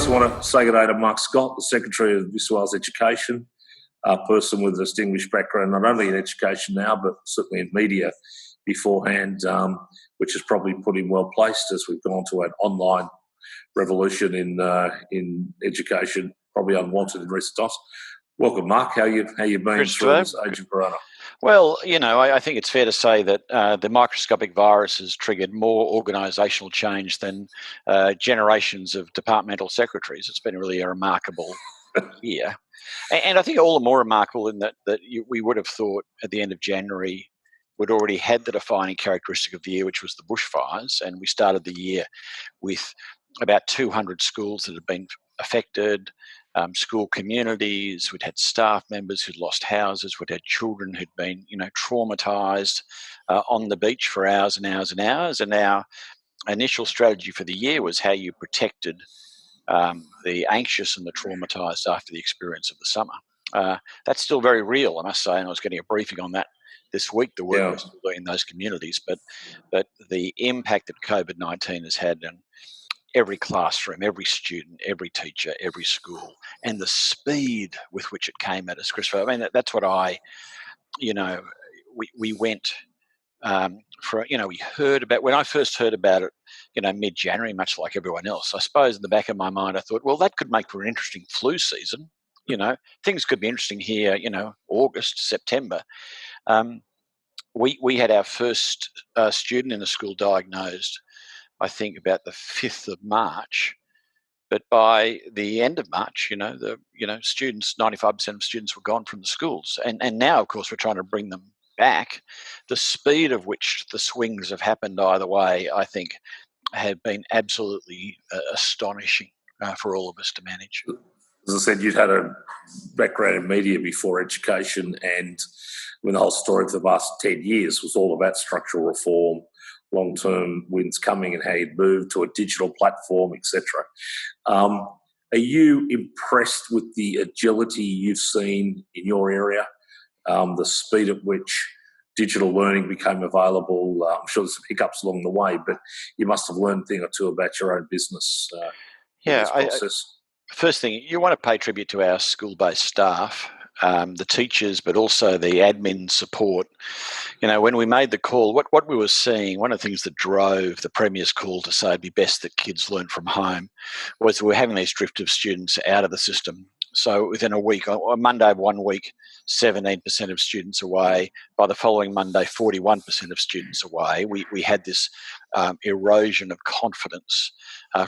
also want to say good day to Mark Scott, the Secretary of New South Wales Education, a person with a distinguished background, not only in education now, but certainly in media beforehand, which has probably put him well placed as we've gone to an online revolution in education, probably unwanted in recent times. Welcome, Mark. How you been through this age of corona? Well, I think it's fair to say that the microscopic virus has triggered more organisational change than generations of departmental secretaries. It's been really a remarkable year. And I think all the more remarkable in that we would have thought at the end of January we'd already had the defining characteristic of the year, which was the bushfires. And we started the year with about 200 schools that had been affected, school communities. We'd had staff members who'd lost houses. We'd had children who'd been, traumatised on the beach for hours and hours and hours. And our initial strategy for the year was how you protected the anxious and the traumatised after the experience of the summer. That's still very real, I must say, and I was getting a briefing on that this week, the work we're still doing in those communities. But the impact that COVID-19 has had on every classroom, every student, every teacher, every school, and the speed with which it came at us, Christopher. I mean, that's what we went we heard about, when I first heard about it, mid-January, much like everyone else. I suppose in the back of my mind, I thought, well, that could make for an interesting flu season. Things could be interesting here, August, September. We had our first student in the school diagnosed, I think, about the 5th of March. But by the end of March, students, 95% of students were gone from the schools. And now, of course, we're trying to bring them back. The speed of which the swings have happened either way, I think, have been absolutely astonishing for all of us to manage. As I said, you'd had a background in media before education, and when the whole story for the last 10 years was all about structural reform, long-term wins coming, and how you'd move to a digital platform, etc. Are you impressed with the agility you've seen in your area, the speed at which digital learning became available? I'm sure there's some hiccups along the way, but you must have learned a thing or two about your own business in this process. First thing, you want to pay tribute to our school-based staff, the teachers, but also the admin support. When we made the call, what we were seeing, one of the things that drove the Premier's call to say it'd be best that kids learn from home was we were having these drift of students out of the system. So within a week, on Monday of 1 week, 17% of students away. By the following Monday, 41% of students away. We had this erosion of confidence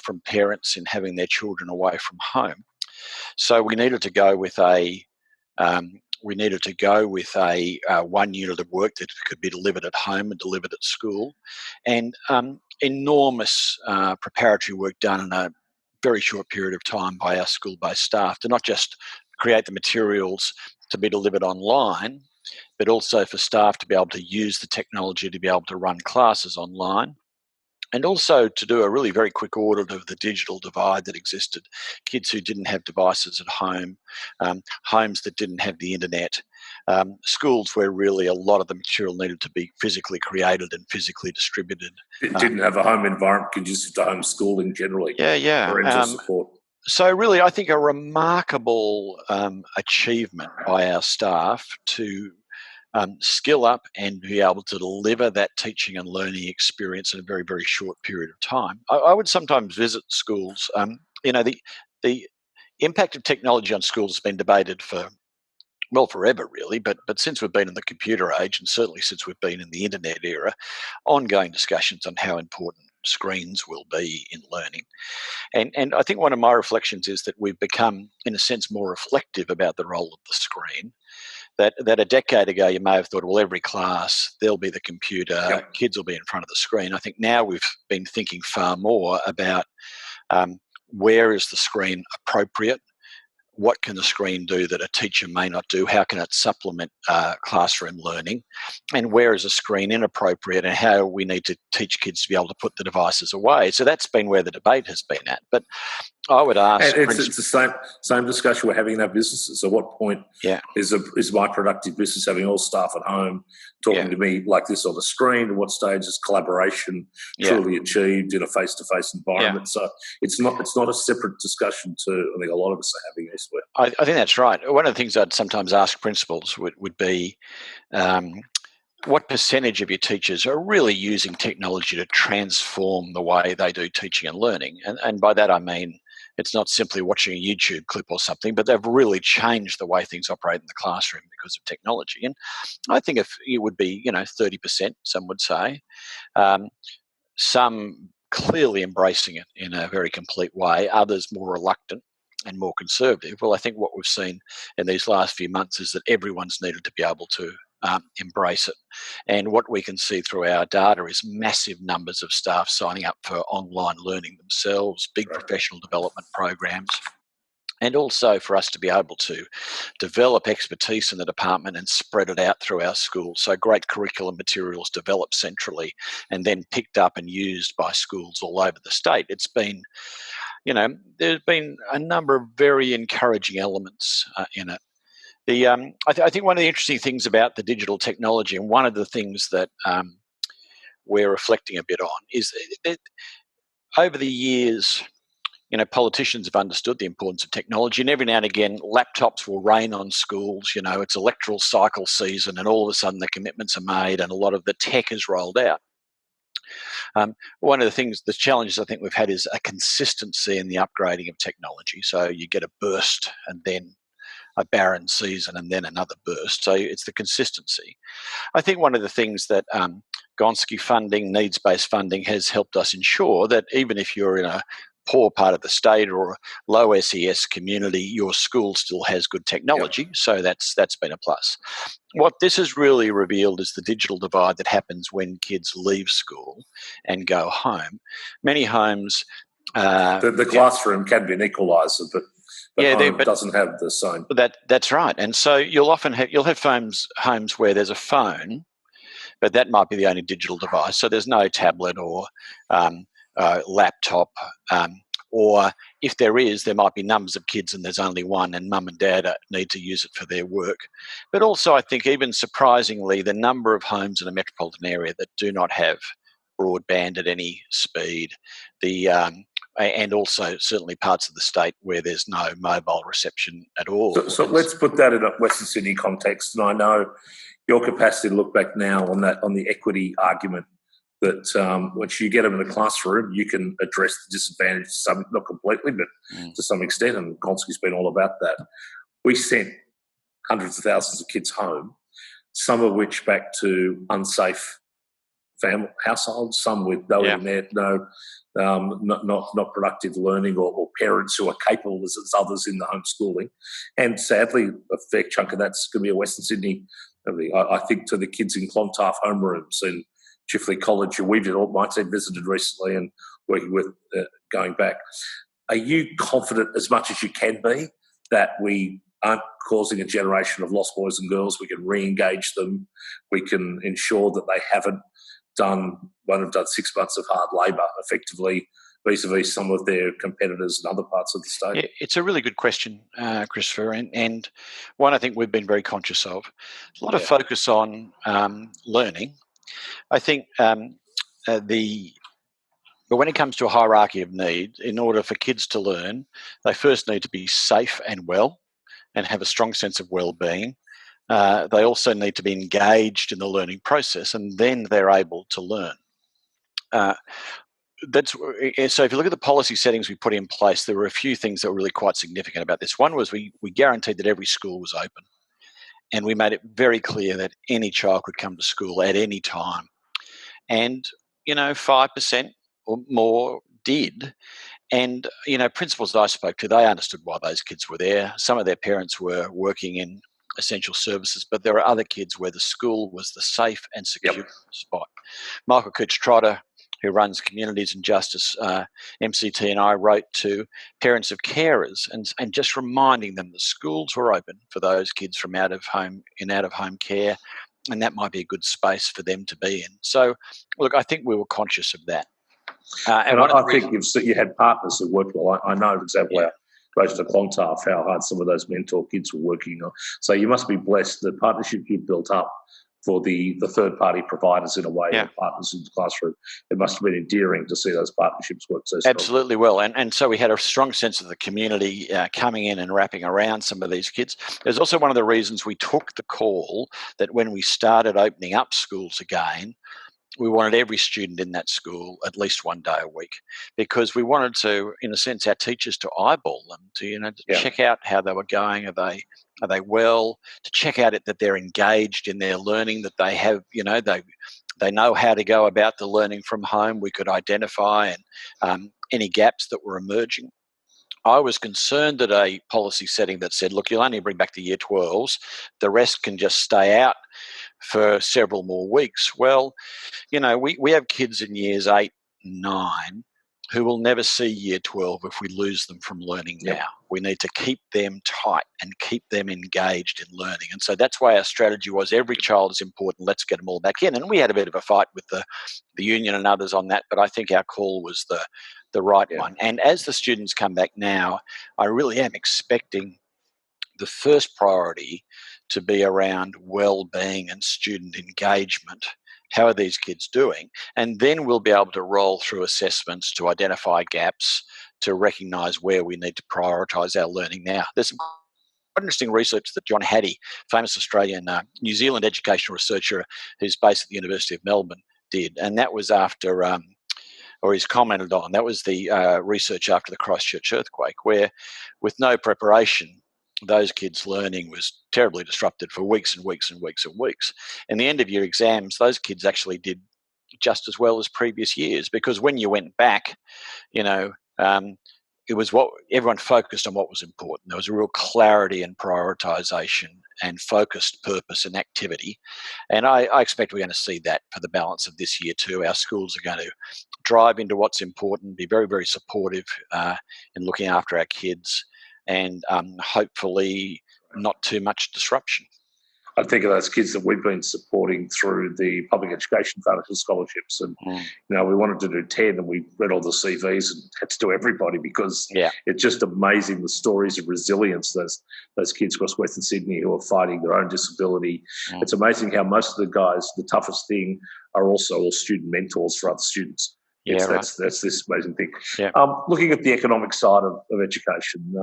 from parents in having their children away from home. So we needed to go with a 1 unit of work that could be delivered at home and delivered at school, and enormous preparatory work done in a very short period of time by our school-based staff to not just create the materials to be delivered online, but also for staff to be able to use the technology to be able to run classes online. And also to do a really very quick audit of the digital divide that existed. Kids who didn't have devices at home, homes that didn't have the internet, schools where really a lot of the material needed to be physically created and physically distributed. It didn't have a home environment conducive to homeschooling generally. Parental support. So really, I think a remarkable achievement by our staff to skill up and be able to deliver that teaching and learning experience in a very, very short period of time. I would sometimes visit schools. The impact of technology on schools has been debated forever really, but since we've been in the computer age, and certainly since we've been in the internet era, ongoing discussions on how important screens will be in learning. And I think one of my reflections is that we've become, in a sense, more reflective about the role of the screen. That a decade ago you may have thought, well, every class, there'll be the computer, kids will be in front of the screen. I think now we've been thinking far more about where is the screen appropriate, what can the screen do that a teacher may not do, how can it supplement classroom learning, and where is a screen inappropriate, and how we need to teach kids to be able to put the devices away. So that's been where the debate has been at. But I would ask. And it's the same discussion we're having in our businesses. At what point is my productive business having all staff at home talking to me like this on the screen? At what stage is collaboration truly achieved in a face-to-face environment? So it's not a separate discussion to I think a lot of us are having elsewhere. I think that's right. One of the things I'd sometimes ask principals would be, what percentage of your teachers are really using technology to transform the way they do teaching and learning? And by that I mean it's not simply watching a YouTube clip or something, but they've really changed the way things operate in the classroom because of technology. And I think if it would be, 30%, some would say, some clearly embracing it in a very complete way, others more reluctant and more conservative. Well, I think what we've seen in these last few months is that everyone's needed to be able to embrace it. And what we can see through our data is massive numbers of staff signing up for online learning themselves, big professional development programs, and also for us to be able to develop expertise in the department and spread it out through our schools. So great curriculum materials developed centrally and then picked up and used by schools all over the state. It's been, there's been a number of very encouraging elements in it. I think one of the interesting things about the digital technology, and one of the things that we're reflecting a bit on, is that over the years, politicians have understood the importance of technology, and every now and again, laptops will rain on schools. It's electoral cycle season, and all of a sudden the commitments are made, and a lot of the tech is rolled out. One of the challenges I think we've had is a consistency in the upgrading of technology. So you get a burst, and then a barren season, and then another burst. So it's the consistency. I think one of the things that Gonski funding, needs-based funding, has helped us ensure that even if you're in a poor part of the state or a low SES community, your school still has good technology. So that's been a plus. What this has really revealed is the digital divide that happens when kids leave school and go home. Many homes... the classroom can be an equaliser, but home doesn't have the same. That's right. And so you'll have homes where there's a phone, but that might be the only digital device. So there's no tablet or laptop, or if there is, there might be numbers of kids and there's only one, and mum and dad need to use it for their work. But also, I think even surprisingly, the number of homes in a metropolitan area that do not have broadband at any speed, and also certainly parts of the state where there's no mobile reception at all. So let's put that in a Western Sydney context. And I know your capacity to look back now on the equity argument that once you get them in the classroom, you can address the disadvantage, not completely, but to some extent, and Gonski's been all about that. We sent hundreds of thousands of kids home, some of which back to unsafe family households, some with no internet, not productive learning, or parents who are capable as others in the homeschooling. And sadly, a fair chunk of that's going to be a Western Sydney. I think to the kids in Clontarf homerooms and Chifley College, who my team visited recently and working with going back. Are you confident, as much as you can be, that we aren't causing a generation of lost boys and girls? We can re-engage them. We can ensure that they won't have done 6 months of hard labour effectively vis-a-vis some of their competitors in other parts of the state? Yeah, it's a really good question, Christopher, and one I think we've been very conscious of. A lot of focus on learning. I think but when it comes to a hierarchy of need, in order for kids to learn, they first need to be safe and well and have a strong sense of well-being. They also need to be engaged in the learning process, and then they're able to learn. So if you look at the policy settings we put in place, there were a few things that were really quite significant about this. One was we guaranteed that every school was open, and we made it very clear that any child could come to school at any time. And, 5% or more did. And, principals that I spoke to, they understood why those kids were there. Some of their parents were working in essential services, but there are other kids where the school was the safe and secure spot. Michael Cooch-Trotter, who runs Communities and Justice, MCT, and I wrote to parents of carers and just reminding them the schools were open for those kids from out-of-home care, and that might be a good space for them to be in. So, look, I think we were conscious of that. And I think you had partners who worked well. I know, for example, our Rose to Clontarf, how hard some of those mentor kids were working on. So you must be blessed. The partnership you built up for the third-party providers, in a way, or partners in the classroom, it must have been endearing to see those partnerships work so strongly. Absolutely well. And so we had a strong sense of the community coming in and wrapping around some of these kids. There's also one of the reasons we took the call that when we started opening up schools again, we wanted every student in that school at least one day a week, because we wanted to, in a sense, our teachers to eyeball them, to check out how they were going. Are they well? To check out that they're engaged in their learning, that they have, they know how to go about the learning from home. We could identify any gaps that were emerging. I was concerned that a policy setting that said, look, you'll only bring back the year 12s, the rest can just stay out for several more weeks. Well, we have kids in years 8 and 9 who will never see year 12 if we lose them from learning now. We need to keep them tight and keep them engaged in learning. And so that's why our strategy was every child is important, let's get them all back in. And we had a bit of a fight with the union and others on that, but I think our call was the right one. And as the students come back now, I really am expecting the first priority to be around well-being and student engagement. How are these kids doing? And then we'll be able to roll through assessments to identify gaps, to recognise where we need to prioritise our learning now. There's some interesting research that John Hattie, famous Australian New Zealand educational researcher who's based at the University of Melbourne, did. And that was after, or he's commented on, that was the research after the Christchurch earthquake, where with no preparation, those kids' learning was terribly disrupted for weeks and weeks and weeks and weeks. And the end of year exams, those kids actually did just as well as previous years, because when you went back, it was what everyone focused on, what was important. There was a real clarity and prioritization and focused purpose and activity. And I expect we're going to see that for the balance of this year too. Our schools are going to drive into what's important, be very, very supportive in looking after our kids, and hopefully not too much disruption. I think of those kids that we've been supporting through the Public Education Foundation scholarships. And, we wanted to do 10 and we read all the CVs and had to do everybody, because it's just amazing the stories of resilience, those kids across Western Sydney who are fighting their own disability. It's amazing how most of the guys, the toughest thing, are also all student mentors for other students. That's this amazing thing. Looking at the economic side of education,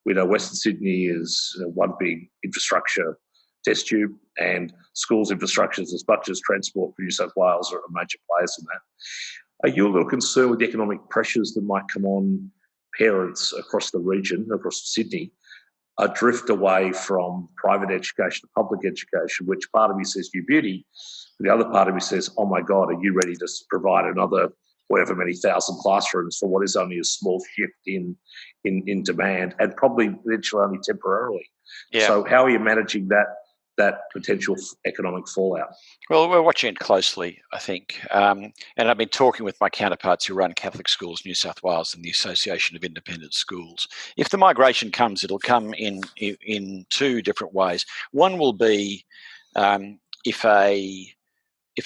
we know Western Sydney is one big infrastructure test tube, and schools infrastructures, as much as Transport for New South Wales, are major players in that. Are you a little concerned with the economic pressures that might come on parents across the region, across Sydney, a drift away from private education to public education, which part of me says you beauty, but the other part of me says, oh my God, are you ready to provide another whatever many thousand classrooms for what is only a small shift in demand, and probably eventually only temporarily? So how are you managing that potential economic fallout? Well, we're watching it closely, I think. And I've been talking with my counterparts who run Catholic Schools New South Wales and the Association of Independent Schools. If the migration comes, it'll come in two different ways. One will be if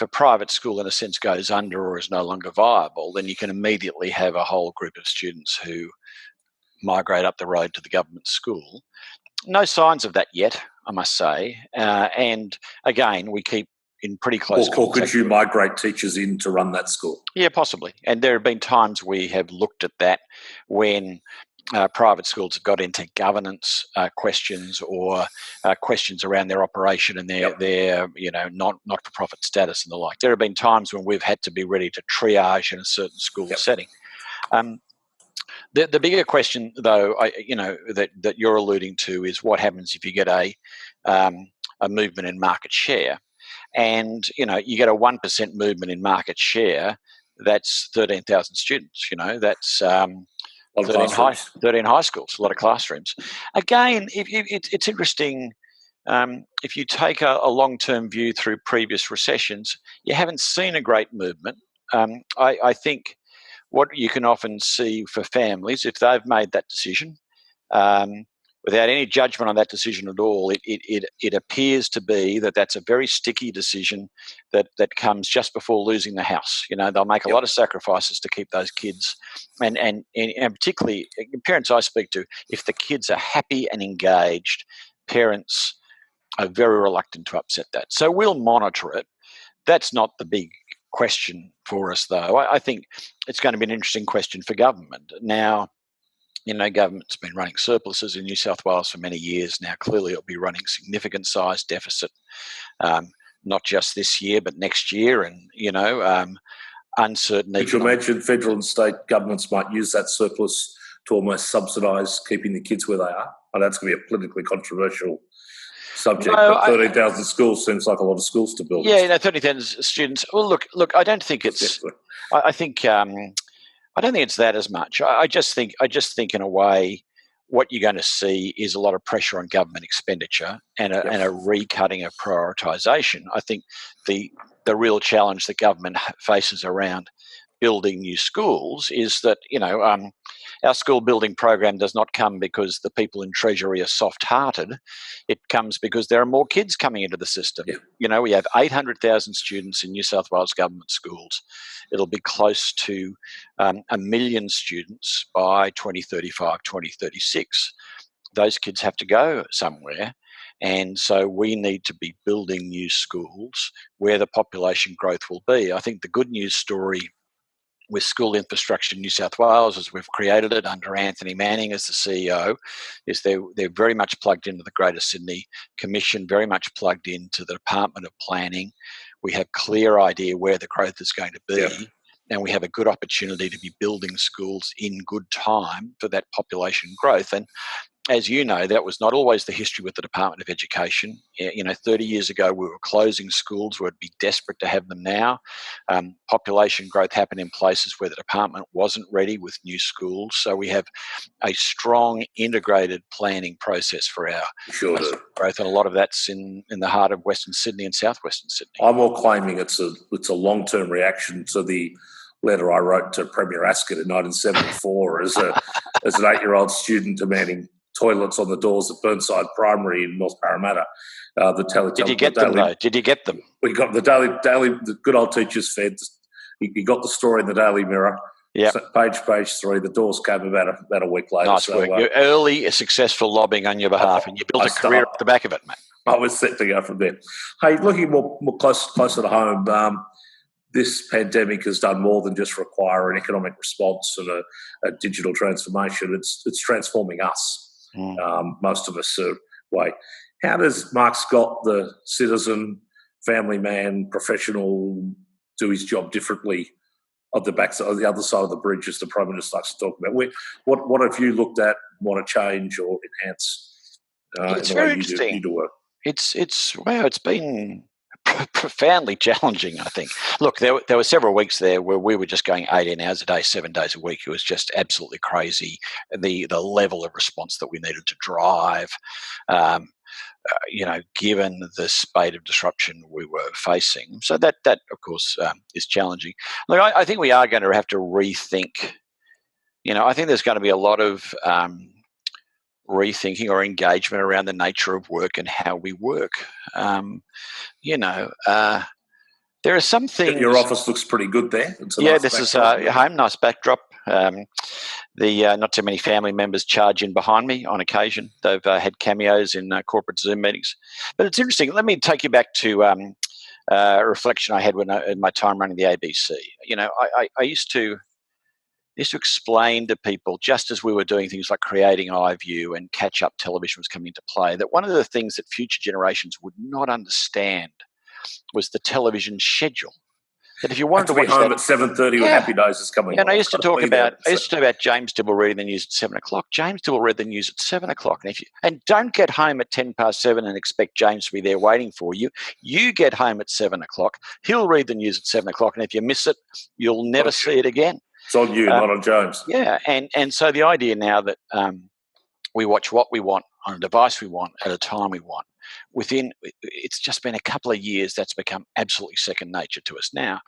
a private school, in a sense, goes under or is no longer viable, then you can immediately have a whole group of students who migrate up the road to the government school. No signs of that yet, I must say. And again, we keep in pretty close contact. Or could you migrate teachers in to run that school? Yeah, possibly. And there have been times we have looked at that when private schools have got into governance questions or questions around their operation and their not-for-profit status and the like. There have been times when we've had to be ready to triage in a certain school setting. The bigger question, though, that you're alluding to is what happens if you get a movement in market share, and you get a 1% movement in market share. That's 13,000 students. That's 13 high schools, a lot of classrooms. Again, it's interesting. If you take a long-term view through previous recessions, you haven't seen a great movement. I think what you can often see for families, if they've made that decision, without any judgment on that decision at all, it appears to be that that's a very sticky decision that comes just before losing the house. They'll make a lot of sacrifices to keep those kids, and particularly parents I speak to, if the kids are happy and engaged, parents are very reluctant to upset that. So we'll monitor it. That's not the big question for us, though. I think it's going to be an interesting question for government. Now, government's been running surpluses in New South Wales for many years now. Clearly, it'll be running significant size deficit, not just this year, but next year. And, uncertain. Could you imagine federal and state governments might use that surplus to almost subsidise keeping the kids where they are? And that's going to be a politically controversial subject. No, but 13,000 schools seems like a lot of schools to build. Yeah, 30,000 students. Well, look. I don't think it's. I think. I don't think it's that as much. I just think in a way, what you're going to see is a lot of pressure on government expenditure and a recutting of prioritisation. I think the real challenge that government faces around building new schools is that, our school building program does not come because the people in Treasury are soft-hearted. It comes because there are more kids coming into the system. Yeah. We have 800,000 students in New South Wales government schools. It'll be close to 1 million students by 2035, 2036. Those kids have to go somewhere. And so we need to be building new schools where the population growth will be. I think the good news story with school infrastructure in New South Wales, as we've created it under Anthony Manning as the CEO, is they're very much plugged into the Greater Sydney Commission, very much plugged into the Department of Planning. We have clear idea where the growth is going to be, and we have a good opportunity to be building schools in good time for that population growth. And as you know, that was not always the history with the Department of Education. 30 years ago, we were closing schools. We'd be desperate to have them now. Population growth happened in places where the department wasn't ready with new schools. So we have a strong integrated planning process for our growth. And a lot of that's in the heart of Western Sydney and southwestern Sydney. I'm more claiming it's a long-term reaction to the letter I wrote to Premier Ascot in 1974 as an 8-year-old student demanding toilets on the doors of Burnside Primary in North Parramatta. Did you get them, though? Did you get them? We got the good old teachers fed. You got the story in the Daily Mirror. Yeah. Page 3. The doors came about a week later. Nice work. You're early, successful lobbying on your behalf, and you built a career at the back of it, mate. I was set to go from there. Hey, looking more closer to home, this pandemic has done more than just require an economic response and a digital transformation. It's transforming us. Most of us way. How does Mark Scott, the citizen, family man, professional, do his job differently on the other side of the bridge, as the Prime Minister likes to talk about? What have you looked at, want to change or enhance? It's very interesting. You do work. It's been profoundly challenging, I think. Look, there were several weeks there where we were just going 18 hours a day, 7 days a week. It was just absolutely crazy, the level of response that we needed to drive, given the spate of disruption we were facing. So that of course, is challenging. Look, I think we are going to have to rethink. I think there's going to be a lot of rethinking or engagement around the nature of work and how we work. There are some things. Your office looks pretty good there. This is home, nice backdrop. Not too many family members charge in behind me on occasion. They've had cameos in corporate Zoom meetings. But it's interesting. Let me take you back to a reflection I had in my time running the ABC. I used to explain to people, just as we were doing things like creating iView and catch-up television was coming into play, that one of the things that future generations would not understand was the television schedule. That if you wanted to be home at 7:30 when Happy Days is coming. And I used to talk about James Dibble reading the news at 7 o'clock. James Dibble read the news at 7 o'clock. And don't get home at 7:10 and expect James to be there waiting for you. You get home at 7 o'clock. He'll read the news at 7 o'clock. And if you miss it, you'll never see it again. It's on you, not on James. Yeah, and so the idea now that we watch what we want on a device we want at a time we want, it's just been a couple of years that's become absolutely second nature to us now.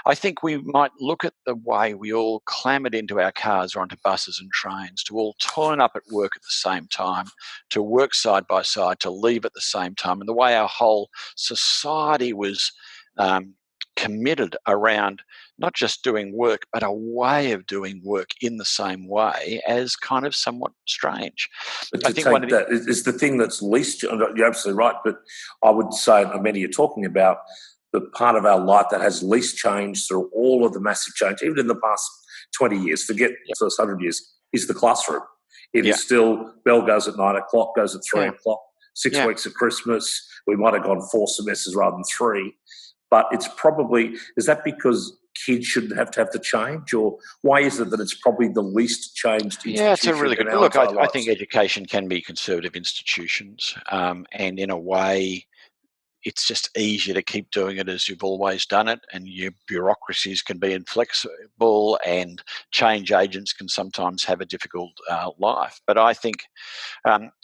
I think we might look at the way we all clambered into our cars or onto buses and trains to all turn up at work at the same time, to work side by side, to leave at the same time, and the way our whole society was committed around not just doing work, but a way of doing work in the same way as kind of somewhat strange. But to take that is the thing that's least, you're absolutely right, but I would say, and many are talking about, the part of our life that has least changed through all of the massive change, even in the past 20 years, forget the first 100 years, is the classroom. It is still, bell goes at 9 o'clock, goes at 3 o'clock, 6 weeks at Christmas. We might have gone 4 semesters rather than 3. But it's probably, is that because kids shouldn't have to have the change, or why is it that it's probably the least changed institution? Yeah, it's a really good look. I think lives? education can be conservative institutions, and in a way, it's just easier to keep doing it as you've always done it, and your bureaucracies can be inflexible, and change agents can sometimes have a difficult life. But I think,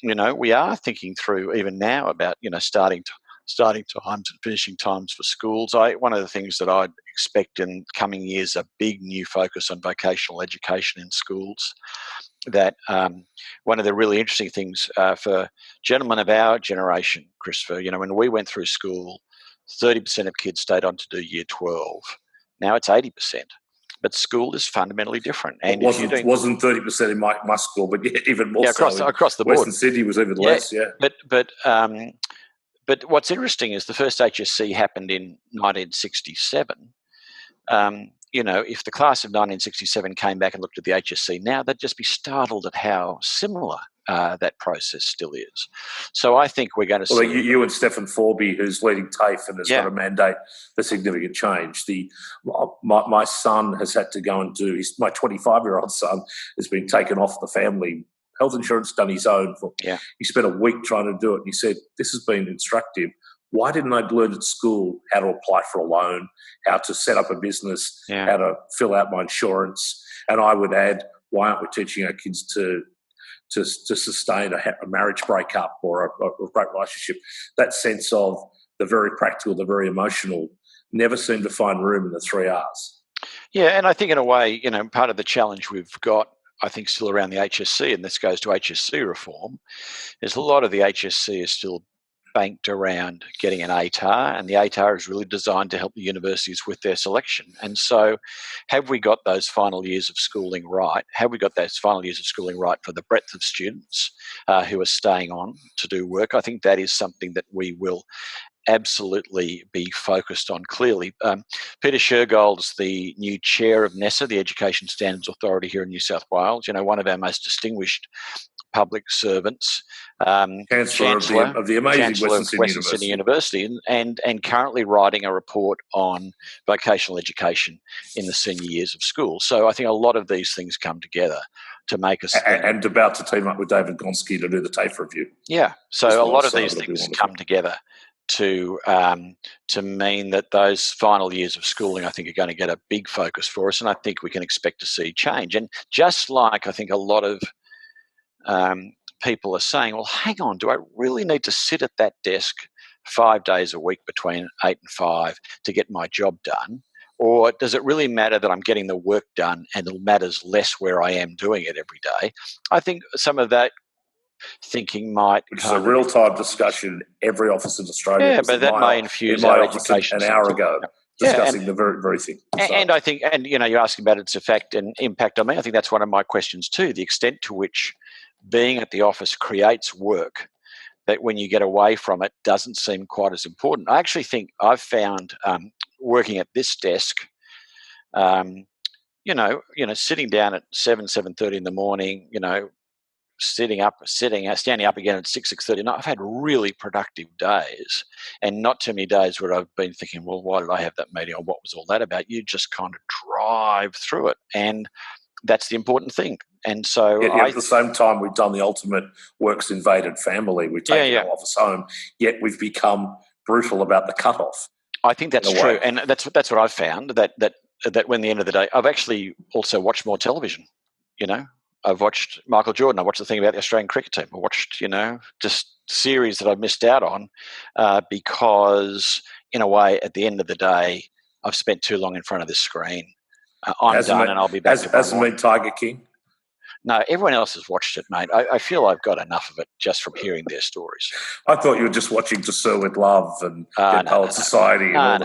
we are thinking through even now about starting times and finishing times for schools. One of the things that I'd expect in coming years, a big new focus on vocational education in schools. That one of the really interesting things for gentlemen of our generation, Christopher, when we went through school, 30% of kids stayed on to do year 12. Now it's 80%. But school is fundamentally different. And it wasn't 30% in my school, but even more across the board. Western Sydney was even less, But what's interesting is the first HSC happened in 1967. If the class of 1967 came back and looked at the HSC now, they'd just be startled at how similar that process still is. So I think we're going to see... You and Stephen Forby, who's leading TAFE and has got a mandate for significant change. My son has had to go and do... My 25-year-old son has been taken off the family health insurance, done his own. He spent a week trying to do it, and he said, this has been instructive. Why didn't I learn at school how to apply for a loan, how to set up a business, how to fill out my insurance? And I would add, why aren't we teaching our kids to sustain a marriage breakup or a great relationship? That sense of the very practical, the very emotional, never seemed to find room in the 3 Rs. Yeah, and I think in a way, part of the challenge we've got, I think, still around the HSC, and this goes to HSC reform, is a lot of the HSC is still banked around getting an ATAR, and the ATAR is really designed to help the universities with their selection. And so have we got those final years of schooling right? Have we got those final years of schooling right for the breadth of students who are staying on to do work? I think that is something that we will absolutely be focused on clearly. Peter Shergold's the new chair of NESA, the Education Standards Authority here in New South Wales, one of our most distinguished public servants, Chancellor of the amazing Western Sydney University, and currently writing a report on vocational education in the senior years of school. So I think a lot of these things come together to make us... And about to team up with David Gonski to do the TAFE review. Yeah, so a lot of these things come together to mean that those final years of schooling, I think, are going to get a big focus for us, and I think we can expect to see change. And just like I think a lot of people are saying, well, hang on, do I really need to sit at that desk 5 days a week between 8 and 5 to get my job done? Or does it really matter that I'm getting the work done and it matters less where I am doing it every day? I think some of that thinking might... Which is a real-time discussion in every office in Australia. Yeah, but that may infuse our education an hour ago. Discussing the very, very thing. And I think, you're asking about its effect and impact on me. I think that's one of my questions too, the extent to which being at the office creates work that when you get away from it doesn't seem quite as important. I actually think I've found working at this desk, sitting down at 7:30 in the morning, standing up again at 6:30. I've had really productive days, and not too many days where I've been thinking, well, why did I have that meeting, or what was all that about? You just kind of drive through it, and that's the important thing. And so at the same time, we've done the ultimate work's invaded family. We've taken our office home, yet we've become brutal about the cutoff. I think that's true, and that's what I've found, that when the end of the day, I've actually also watched more television, I've watched Michael Jordan. I watched the thing about the Australian cricket team. I watched, just series that I missed out on because, in a way, at the end of the day, I've spent too long in front of this screen. I'm done, and I'll be back. Hasn't been Tiger King? No, everyone else has watched it, mate. I feel I've got enough of it just from hearing their stories. I thought you were just watching To Sir With Love and Dead Poets Society. No.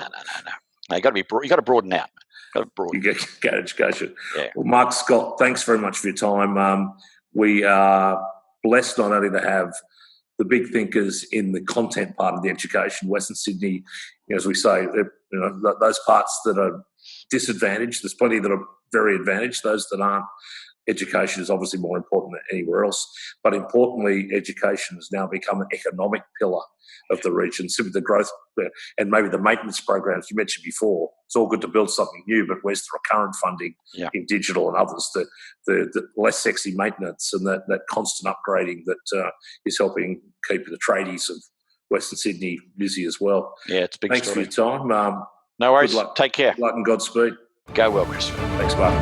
You got to broaden out. Got to broaden. You get education. Yeah. Well, Mark Scott, thanks very much for your time. We are blessed not only to have the big thinkers in the content part of the education, Western Sydney, as we say, those parts that are disadvantaged. There's plenty that are very advantaged. Those that aren't, education is obviously more important than anywhere else. But importantly, education has now become an economic pillar of the region. Simply the growth and maybe the maintenance programs you mentioned before. It's all good to build something new, but where's the recurrent funding in digital and others? The less sexy maintenance and that constant upgrading that is helping keep the tradies of Western Sydney busy as well. Yeah, it's a big Thanks story. for your time. No worries. Good luck. Take care. Good luck and Godspeed. Go well, Christopher. Thanks, Mark.